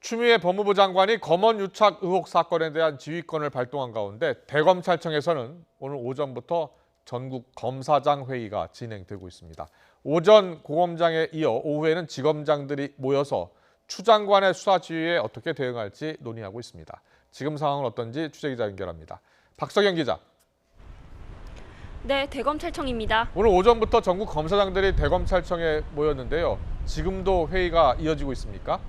추미애 법무부 장관이 검언 유착 의혹 사건에 대한 지휘권을 발동한 가운데 대검찰청에서는 오늘 오전부터 전국 검사장 회의가 진행되고 있습니다. 오전 고검장에 이어 오후에는 지검장들이 모여서 추 장관의 수사 지휘에 어떻게 대응할지 논의하고 있습니다. 지금 상황은 어떤지 취재기자 연결합니다. 박석영 기자. 네, 대검찰청입니다. 오늘 오전부터 전국 검사장들이 대검찰청에 모였는데요. 지금도 회의가 이어지고 있습니까?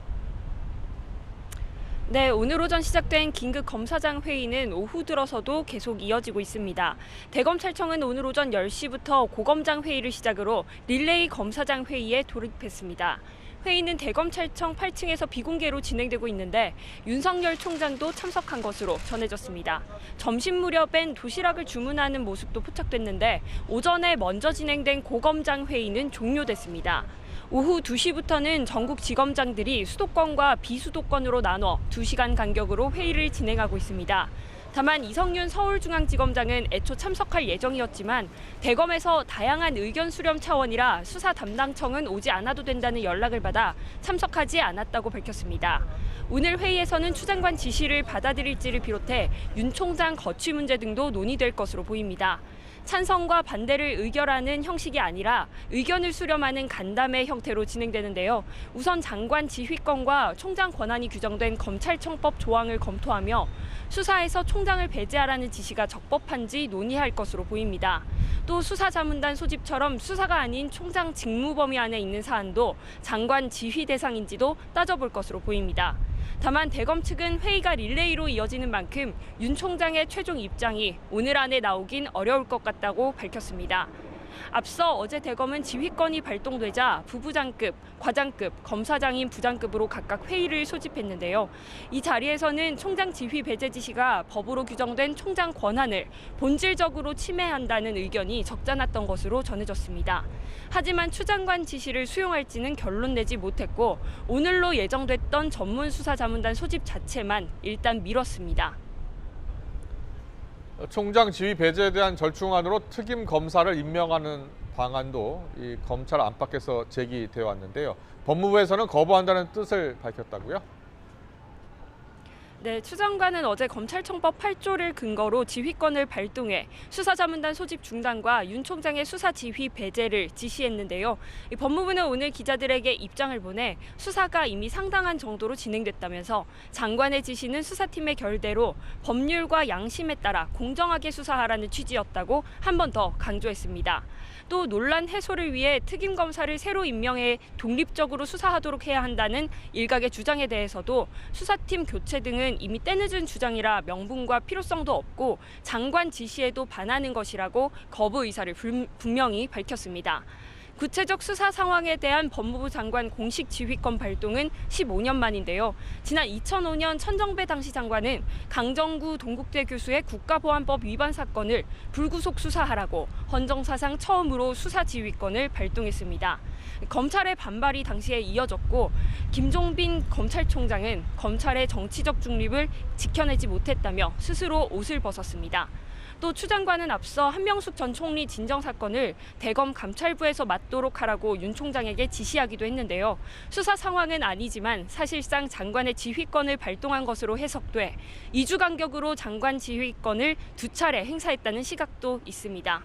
네, 오늘 오전 시작된 긴급 검사장 회의는 오후 들어서도 계속 이어지고 있습니다. 대검찰청은 오늘 오전 10시부터 고검장 회의를 시작으로 릴레이 검사장 회의에 돌입했습니다. 회의는 대검찰청 8층에서 비공개로 진행되고 있는데 윤석열 총장도 참석한 것으로 전해졌습니다. 점심 무렵엔 도시락을 주문하는 모습도 포착됐는데 오전에 먼저 진행된 고검장 회의는 종료됐습니다. 오후 2시부터는 전국 지검장들이 수도권과 비수도권으로 나눠 2시간 간격으로 회의를 진행하고 있습니다. 다만 이성윤 서울중앙지검장은 애초 참석할 예정이었지만 대검에서 다양한 의견 수렴 차원이라 수사 담당청은 오지 않아도 된다는 연락을 받아 참석하지 않았다고 밝혔습니다. 오늘 회의에서는 추 장관 지시를 받아들일지를 비롯해 윤 총장 거취 문제 등도 논의될 것으로 보입니다. 찬성과 반대를 의결하는 형식이 아니라 의견을 수렴하는 간담회 형태로 진행되는데요. 우선 장관 지휘권과 총장 권한이 규정된 검찰청법 조항을 검토하며 수사에서 총장을 배제하라는 지시가 적법한지 논의할 것으로 보입니다. 또 수사자문단 소집처럼 수사가 아닌 총장 직무 범위 안에 있는 사안도 장관 지휘 대상인지도 따져볼 것으로 보입니다. 다만 대검 측은 회의가 릴레이로 이어지는 만큼 윤 총장의 최종 입장이 오늘 안에 나오긴 어려울 것 같다고 밝혔습니다. 앞서 어제 대검은 지휘권이 발동되자 부부장급, 과장급, 검사장인 부장급으로 각각 회의를 소집했는데요. 이 자리에서는 총장 지휘 배제 지시가 법으로 규정된 총장 권한을 본질적으로 침해한다는 의견이 적잖았던 것으로 전해졌습니다. 하지만 추 장관 지시를 수용할지는 결론 내지 못했고 오늘로 예정됐던 전문수사자문단 소집 자체만 일단 미뤘습니다. 총장 지휘 배제에 대한 절충안으로 특임 검사를 임명하는 방안도 이 검찰 안팎에서 제기되어 왔는데요. 법무부에서는 거부한다는 뜻을 밝혔다고요? 네, 추 장관은 어제 검찰청법 8조를 근거로 지휘권을 발동해 수사자문단 소집 중단과 윤 총장의 수사 지휘 배제를 지시했는데요. 법무부는 오늘 기자들에게 입장을 보내 수사가 이미 상당한 정도로 진행됐다면서 장관의 지시는 수사팀의 결대로 법률과 양심에 따라 공정하게 수사하라는 취지였다고 한 번 더 강조했습니다. 또 논란 해소를 위해 특임 검사를 새로 임명해 독립적으로 수사하도록 해야 한다는 일각의 주장에 대해서도 수사팀 교체 등은 이미 때늦은 주장이라 명분과 필요성도 없고 장관 지시에도 반하는 것이라고 거부 의사를 분명히 밝혔습니다. 구체적 수사 상황에 대한 법무부 장관 공식 지휘권 발동은 15년 만인데요. 지난 2005년 천정배 당시 장관은 강정구 동국대 교수의 국가보안법 위반 사건을 불구속 수사하라고 헌정사상 처음으로 수사 지휘권을 발동했습니다. 검찰의 반발이 당시에 이어졌고 김종빈 검찰총장은 검찰의 정치적 중립을 지켜내지 못했다며 스스로 옷을 벗었습니다. 또 추 장관은 앞서 한명숙 전 총리 진정 사건을 대검 감찰부에서 맡도록 하라고 윤 총장에게 지시하기도 했는데요. 수사 상황은 아니지만 사실상 장관의 지휘권을 발동한 것으로 해석돼 2주 간격으로 장관 지휘권을 2차례 행사했다는 시각도 있습니다.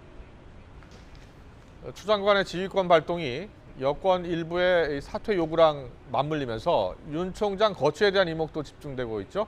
추 장관의 지휘권 발동이 여권 일부의 사퇴 요구랑 맞물리면서 윤 총장 거취에 대한 이목도 집중되고 있죠?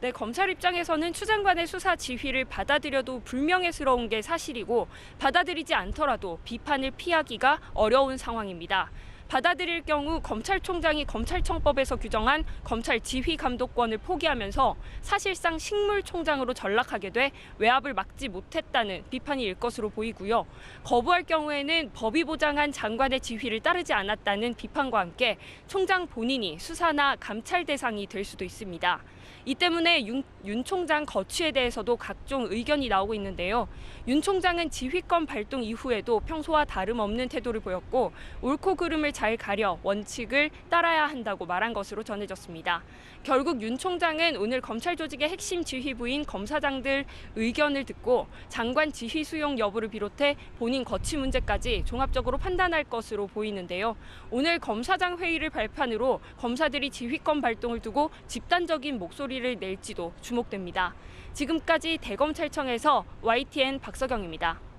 네, 검찰 입장에서는 추 장관의 수사 지휘를 받아들여도 불명예스러운 게 사실이고 받아들이지 않더라도 비판을 피하기가 어려운 상황입니다. 받아들일 경우 검찰총장이 검찰청법에서 규정한 검찰 지휘 감독권을 포기하면서 사실상 식물총장으로 전락하게 돼 외압을 막지 못했다는 비판이 일 것으로 보이고요. 거부할 경우에는 법이 보장한 장관의 지휘를 따르지 않았다는 비판과 함께 총장 본인이 수사나 감찰 대상이 될 수도 있습니다. 이 때문에 윤 총장 거취에 대해서도 각종 의견이 나오고 있는데요. 윤 총장은 지휘권 발동 이후에도 평소와 다름없는 태도를 보였고 옳고 그름을 잘 가려 원칙을 따라야 한다고 말한 것으로 전해졌습니다. 결국 윤 총장은 오늘 검찰 조직의 핵심 지휘부인 검사장들 의견을 듣고 장관 지휘 수용 여부를 비롯해 본인 거취 문제까지 종합적으로 판단할 것으로 보이는데요. 오늘 검사장 회의를 발판으로 검사들이 지휘권 발동을 두고 집단적인 목소리를 낼지도 주목됩니다. 지금까지 대검찰청에서 YTN 박서경입니다.